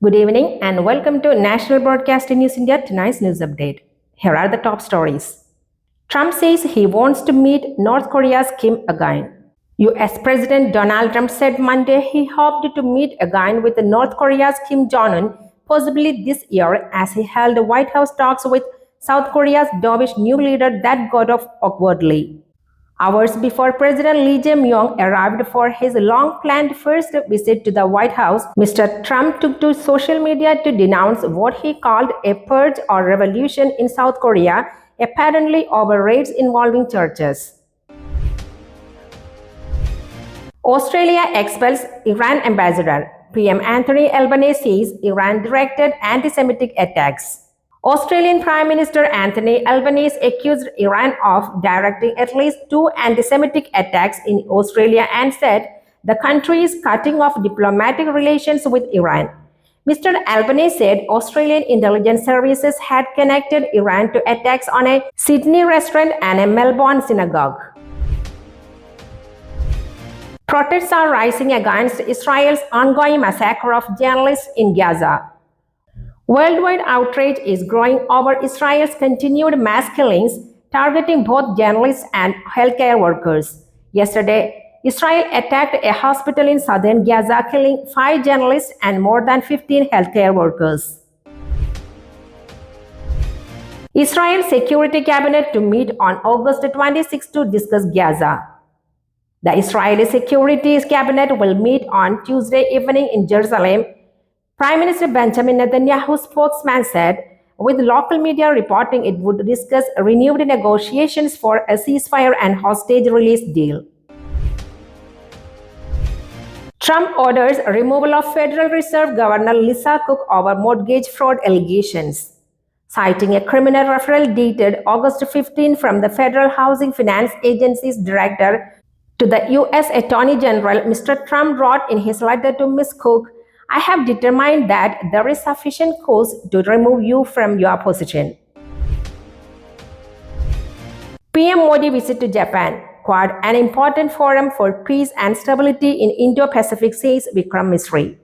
Good evening and welcome to National Broadcasting News India tonight's news update. Here are the top stories. Trump says he wants to meet North Korea's Kim again. US President Donald Trump said Monday he hoped to meet again with North Korea's Kim Jong-un possibly this year as he held White House talks with South Korea's dovish new leader that got off awkwardly. Hours before President Lee Jae-myung arrived for his long-planned first visit to the White House, Mr. Trump took to social media to denounce what he called a purge or revolution in South Korea, apparently over raids involving churches. Australia expels Iran ambassador. PM Anthony Albanese says Iran directed anti-Semitic attacks. Australian Prime Minister Anthony Albanese accused Iran of directing at least 2 anti-Semitic attacks in Australia and said the country is cutting off diplomatic relations with Iran. Mr. Albanese said Australian intelligence services had connected Iran to attacks on a Sydney restaurant and a Melbourne synagogue. Protests are rising against Israel's ongoing massacre of journalists in Gaza. Worldwide outrage is growing over Israel's continued mass killings targeting both journalists and healthcare workers. Yesterday, Israel attacked a hospital in southern Gaza, killing 5 journalists and more than 15 healthcare workers. Israel Security Cabinet to meet on August 26 to discuss Gaza. The Israeli Security Cabinet will meet on Tuesday evening in Jerusalem. Prime Minister Benjamin Netanyahu's spokesman said, with local media reporting it would discuss renewed negotiations for a ceasefire and hostage release deal. Trump orders removal of Federal Reserve Governor Lisa Cook over mortgage fraud allegations. Citing a criminal referral dated August 15 from the Federal Housing Finance Agency's director to the U.S. Attorney General, Mr. Trump wrote in his letter to Ms. Cook, I have determined that there is sufficient cause to remove you from your position. PM Modi visit to Japan, Quad, an important forum for peace and stability in Indo-Pacific, says Vikram Misri.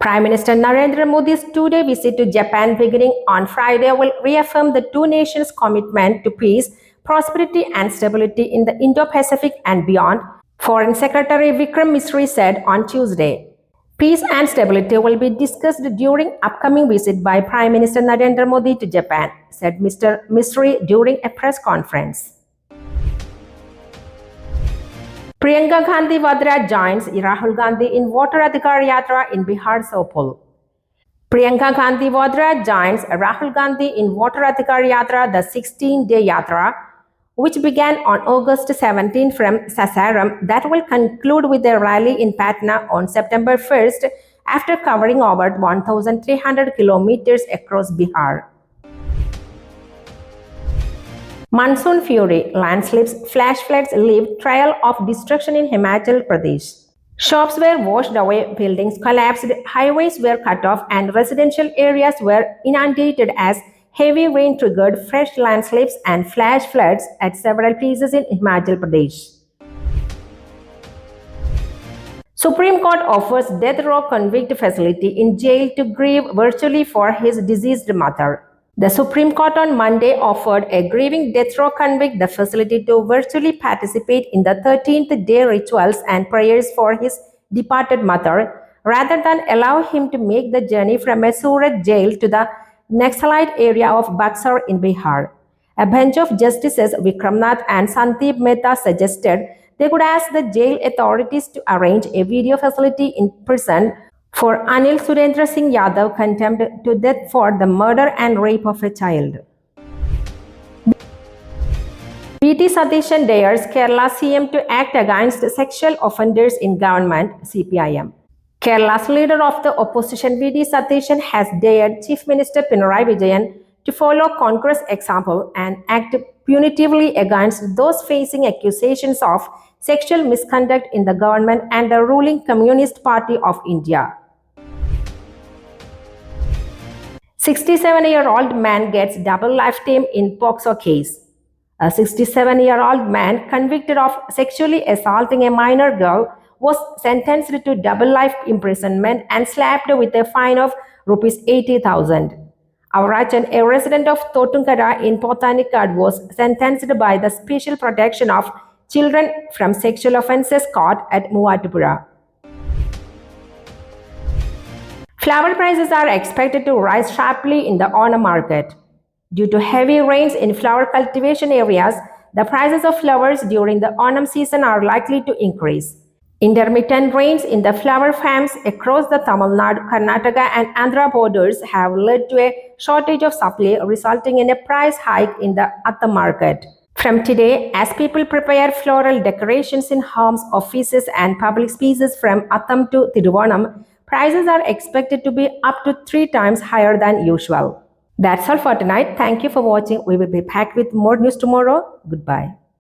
Prime Minister Narendra Modi's 2-day visit to Japan beginning on Friday will reaffirm the two nations' commitment to peace, prosperity and stability in the Indo-Pacific and beyond, Foreign Secretary Vikram Misri said on Tuesday. Peace and stability will be discussed during upcoming visit by Prime Minister Narendra Modi to Japan, said Mr. Misri during a press conference. Priyanka Gandhi Vadra joins Rahul Gandhi in Voter Adhikar Yatra in Bihar Sopul. Priyanka Gandhi Vadra joins Rahul Gandhi in Voter Adhikar Yatra, the 16-day yatra, which began on August 17 from Sasaram, that will conclude with a rally in Patna on September 1st after covering over 1,300 kilometers across Bihar. Monsoon fury, landslips, flash floods leave trail of destruction in Himachal Pradesh. Shops were washed away, buildings collapsed, highways were cut off, and residential areas were inundated as heavy rain triggered fresh landslips and flash floods at several places in Himachal Pradesh. Supreme Court offers death row convict facility in jail to grieve virtually for his deceased mother. The Supreme Court on Monday offered a grieving death row convict the facility to virtually participate in the 13th day rituals and prayers for his departed mother, rather than allow him to make the journey from a Surat jail to the Naxalite area of Buxar in Bihar. A bench of Justices Vikramnath and Sandeep Mehta suggested they could ask the jail authorities to arrange a video facility in prison for Anil Surendra Singh Yadav condemned to death for the murder and rape of a child. B.T. Satishan dares Kerala CM to act against sexual offenders in government, CPIM. Kerala's leader of the opposition V.D. Satishan has dared Chief Minister Pinarayi Vijayan to follow Congress' example and act punitively against those facing accusations of sexual misconduct in the government and the ruling Communist Party of India. 67-year-old man gets double lifetime in POCSO case. A 67-year-old man convicted of sexually assaulting a minor girl was sentenced to double life imprisonment and slapped with a fine of rupees 80,000. Avrachan, a resident of Totunkara in Pothanikkad, was sentenced by the Special Protection of Children from Sexual Offences Court at Muvatupura. Flower prices are expected to rise sharply in the Onam market. Due to heavy rains in flower cultivation areas, the prices of flowers during the Onam season are likely to increase. Intermittent rains in the flower farms across the Tamil Nadu, Karnataka and Andhra borders have led to a shortage of supply, resulting in a price hike in the Attam market. From today, as people prepare floral decorations in homes, offices and public spaces from Attam to Thiruvanam, prices are expected to be up to 3 times higher than usual. That's all for tonight. Thank you for watching. We will be back with more news tomorrow. Goodbye.